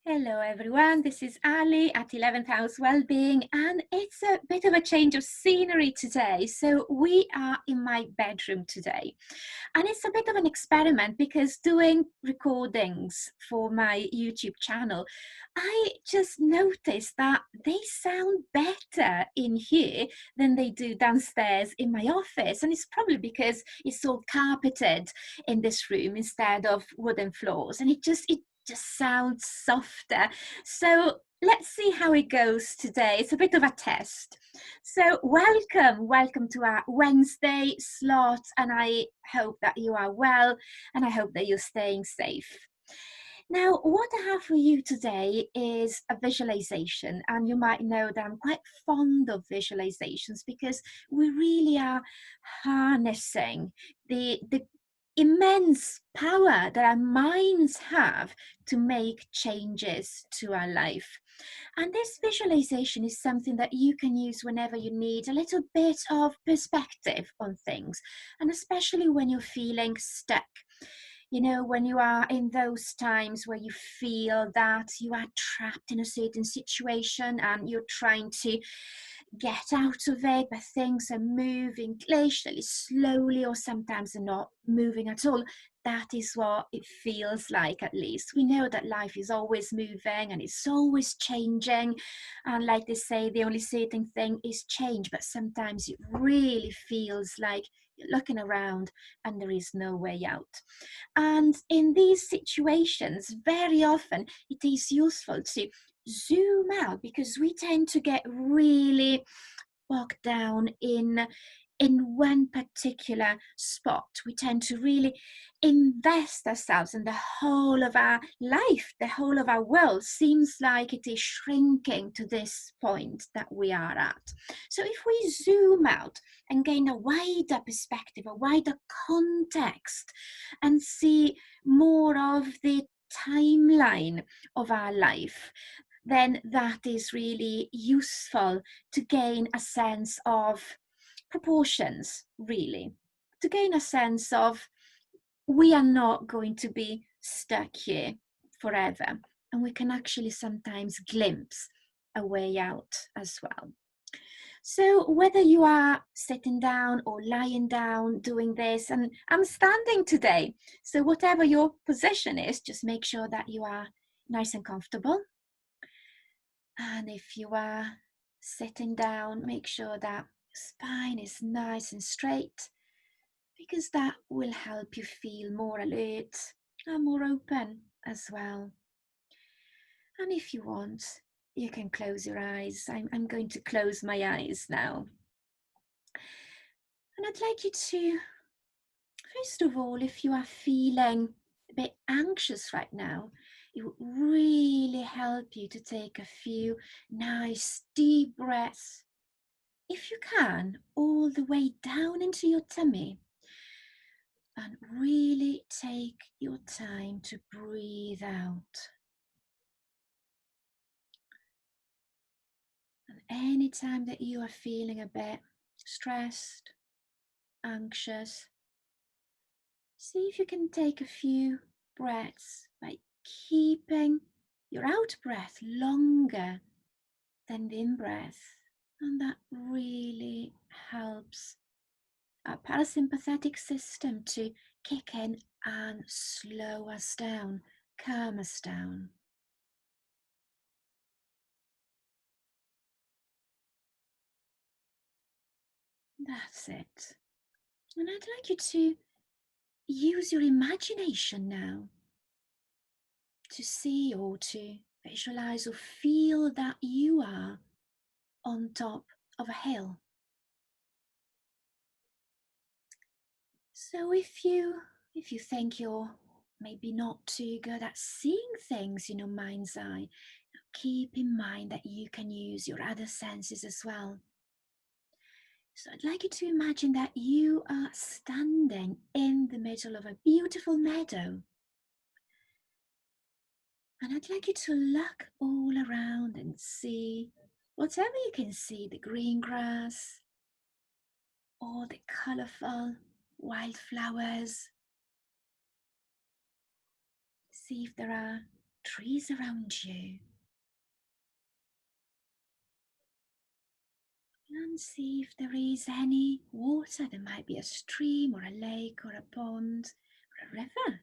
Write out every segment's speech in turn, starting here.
Hello everyone, this is Ali at 11th House Wellbeing, and it's a bit of a change of scenery today. So we are in my bedroom today, and it's a bit of an experiment because doing recordings for my YouTube channel, I just noticed that they sound better in here than they do downstairs in my office. And it's probably because it's all carpeted in this room instead of wooden floors, and it just sounds softer. So let's see how it goes today. It's a bit of a test. So welcome to our Wednesday slot, and I hope that you are well, and I hope that you're staying safe. Now, what I have for you today is a visualization, and you might know that I'm quite fond of visualizations because we really are harnessing the immense power that our minds have to make changes to our life. And this visualization is something that you can use whenever you need a little bit of perspective on things, and especially when you're feeling stuck. You know, when you are in those times where you feel that you are trapped in a certain situation and you're trying to get out of it, but things are moving glacially slowly, or sometimes they're not moving at all. That is what it feels like, at least. We know that life is always moving and it's always changing. And like they say, the only certain thing is change, but sometimes it really feels like you're looking around and there is no way out. And in these situations, very often it is useful to zoom out, because we tend to get really bogged down in one particular spot. We tend to really invest ourselves in the whole of our life. The whole of our world seems like it is shrinking to this point that we are at. So if we zoom out and gain a wider perspective, a wider context, and see more of the timeline of our life, then that is really useful to gain a sense of proportions, really, to gain a sense of we are not going to be stuck here forever, and we can actually sometimes glimpse a way out as well. So whether you are sitting down or lying down doing this, and I'm standing today, so whatever your position is, just make sure that you are nice and comfortable. And if you are sitting down, make sure that spine is nice and straight, because that will help you feel more alert and more open as well. And if you want, you can close your eyes. I'm going to close my eyes now. And I'd like you to, first of all, if you are feeling a bit anxious right now, it would really help you to take a few nice deep breaths, if you can, all the way down into your tummy, and really take your time to breathe out. And anytime that you are feeling a bit stressed, anxious, see if you can take a few breaths by keeping your out breath longer than the in breath. And that really helps our parasympathetic system to kick in and slow us down, calm us down. That's it. And I'd like you to use your imagination now to see or to visualize or feel that you are on top of a hill. So if you think you're maybe not too good at seeing things in your mind's eye, keep in mind that you can use your other senses as well. So I'd like you to imagine that you are standing in the middle of a beautiful meadow. And I'd like you to look all around and see whatever you can see, the green grass, or the colourful wildflowers. See if there are trees around you. And see if there is any water. There might be a stream or a lake or a pond or a river.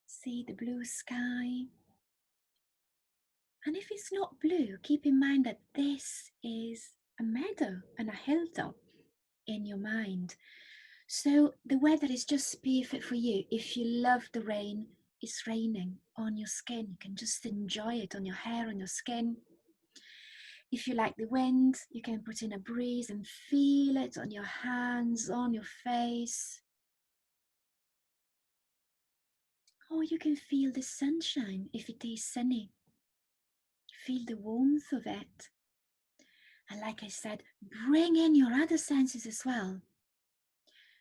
See the blue sky. And if it's not blue, keep in mind that this is a meadow and a hilltop in your mind. So the weather is just perfect for you. If you love the rain, it's raining on your skin. You can just enjoy it on your hair, on your skin. If you like the wind, you can put in a breeze and feel it on your hands, on your face. Or you can feel the sunshine if it is sunny. Feel the warmth of it. And like I said, bring in your other senses as well.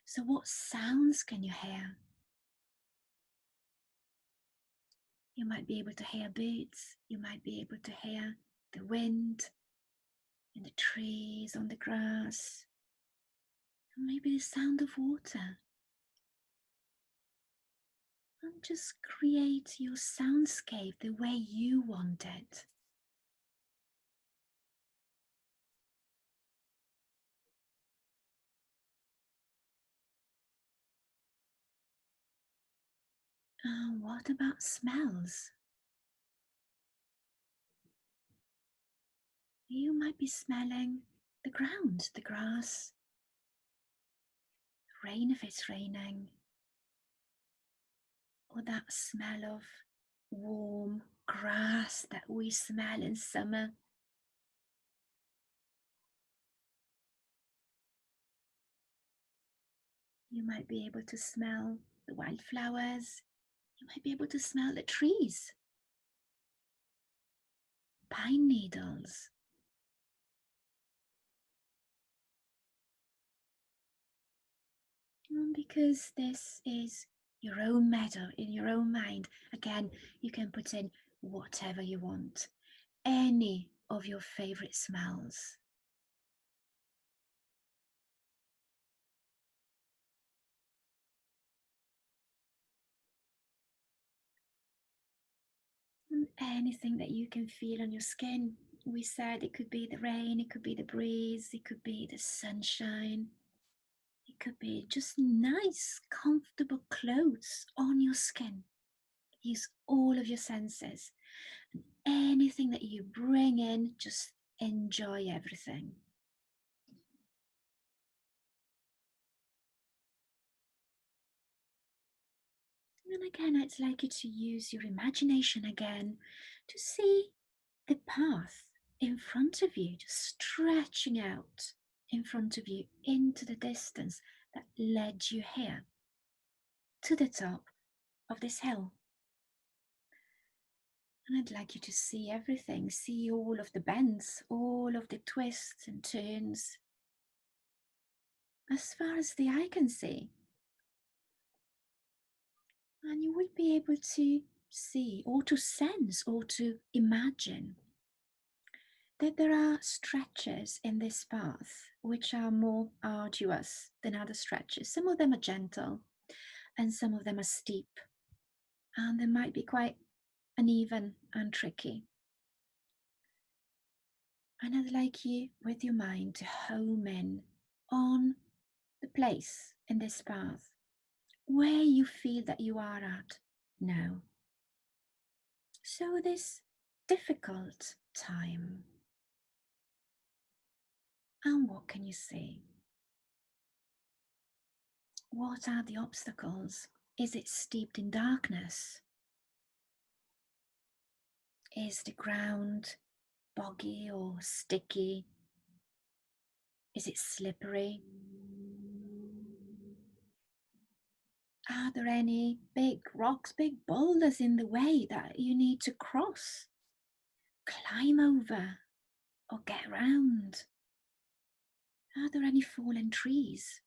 So what sounds can you hear? You might be able to hear birds. You might be able to hear the wind in the trees, on the grass. And maybe the sound of water. And just create your soundscape the way you want it. What about smells? You might be smelling the ground, the grass, rain if it's raining, or that smell of warm grass that we smell in summer. You might be able to smell the wildflowers. You might be able to smell the trees, pine needles. Because this is your own meadow in your own mind. Again, you can put in whatever you want, any of your favorite smells. And anything that you can feel on your skin. We said it could be the rain, it could be the breeze, it could be the sunshine. It could be just nice, comfortable clothes on your skin. Use all of your senses. And anything that you bring in, just enjoy everything. And again, I'd like you to use your imagination again to see the path in front of you, just stretching out in front of you into the distance that led you here to the top of this hill. And I'd like you to see everything, see all of the bends, all of the twists and turns, as far as the eye can see. And you will be able to see or to sense or to imagine that there are stretches in this path which are more arduous than other stretches. Some of them are gentle and some of them are steep, and they might be quite uneven and tricky. And I'd like you, with your mind, to home in on the place in this path where you feel that you are at now. So this difficult time. And what can you see? What are the obstacles? Is it steeped in darkness? Is the ground boggy or sticky? Is it slippery? Are there any big rocks, big boulders in the way that you need to cross, climb over, or get around? Are there any fallen trees?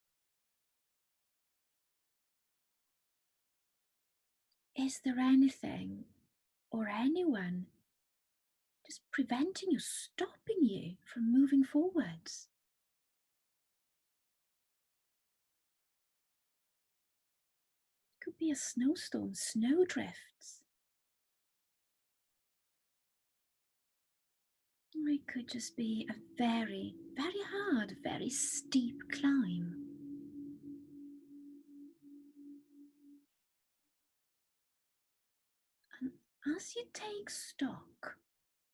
Is there anything or anyone just preventing you, stopping you from moving forwards? could be a snowstorm, snowdrifts. It could just be a very, very hard, very steep climb. And as you take stock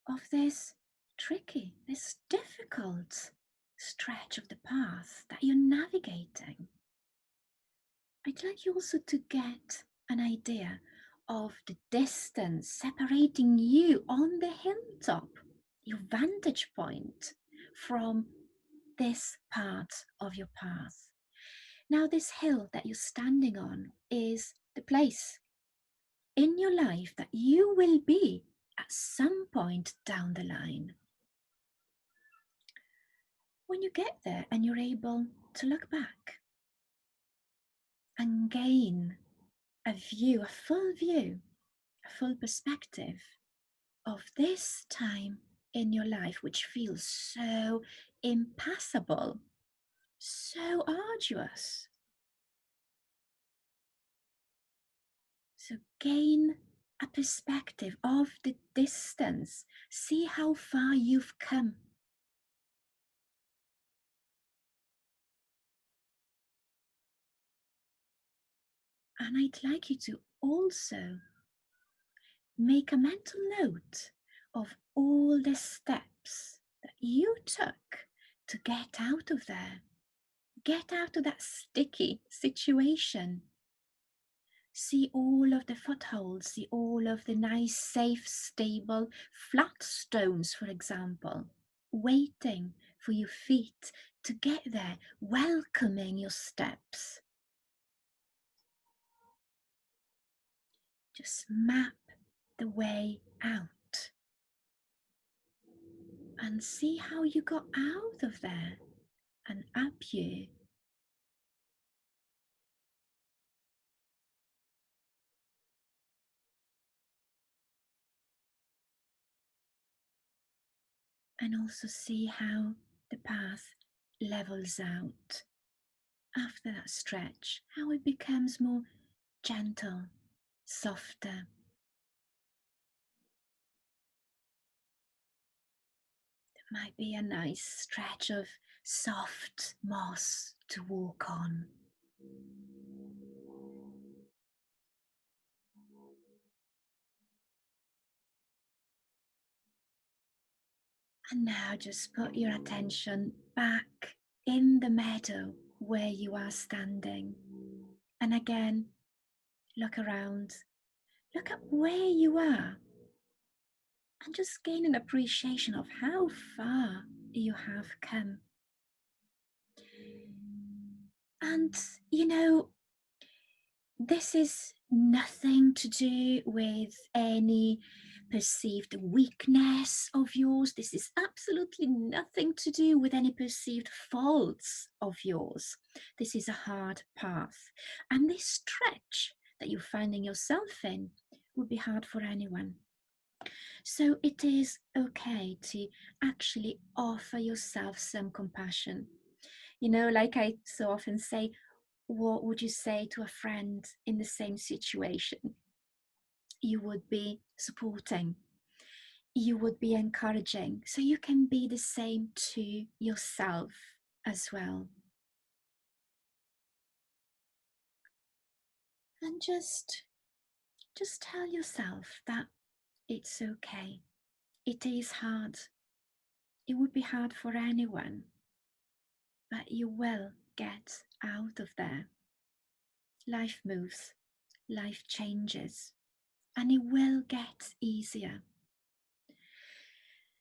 of this tricky, this difficult stretch of the path that you're navigating, I'd like you also to get an idea of the distance separating you on the hilltop, your vantage point from this part of your path. Now, this hill that you're standing on is the place in your life that you will be at some point down the line. When you get there and you're able to look back and gain a view, a full perspective of this time in your life, which feels so impassable, so arduous. So gain a perspective of the distance. See how far you've come. And I'd like you to also make a mental note of all the steps that you took to get out of there. Get out of that sticky situation. See all of the footholds, see all of the nice, safe, stable, flat stones, for example, waiting for your feet to get there, welcoming your steps. Just map the way out and see how you got out of there and up you. And also see how the path levels out after that stretch, how it becomes more gentle, softer. There might be a nice stretch of soft moss to walk on. And now just put your attention back in the meadow where you are standing. And again, look around. Look at where you are. And just gain an appreciation of how far you have come. And, this is nothing to do with any perceived weakness of yours. This is absolutely nothing to do with any perceived faults of yours. This is a hard path. And this stretch that you're finding yourself in would be hard for anyone. So it is okay to actually offer yourself some compassion. Like I so often say, what would you say to a friend in the same situation? You would be supporting, you would be encouraging, so you can be the same to yourself as well. And just tell yourself that it's okay. It is hard. It would be hard for anyone, but you will get out of there. Life moves, life changes, and it will get easier.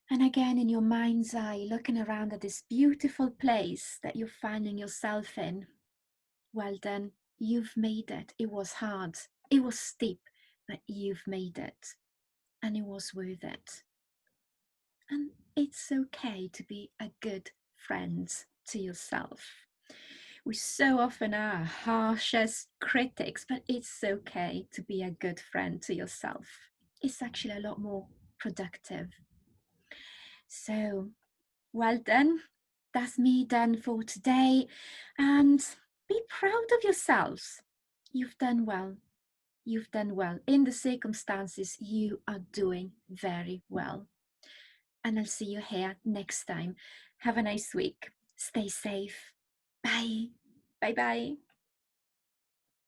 And again, in your mind's eye, looking around at this beautiful place that you're finding yourself in, well done, you've made it. It was hard, it was steep, but you've made it, and it was worth it. And it's okay to be a good friend to yourself. We so often are harshest critics, but it's okay to be a good friend to yourself. It's actually a lot more productive. So, well done. That's me done for today. And be proud of yourselves. You've done well. You've done well. In the circumstances, you are doing very well. And I'll see you here next time. Have a nice week. Stay safe. Bye. Bye bye.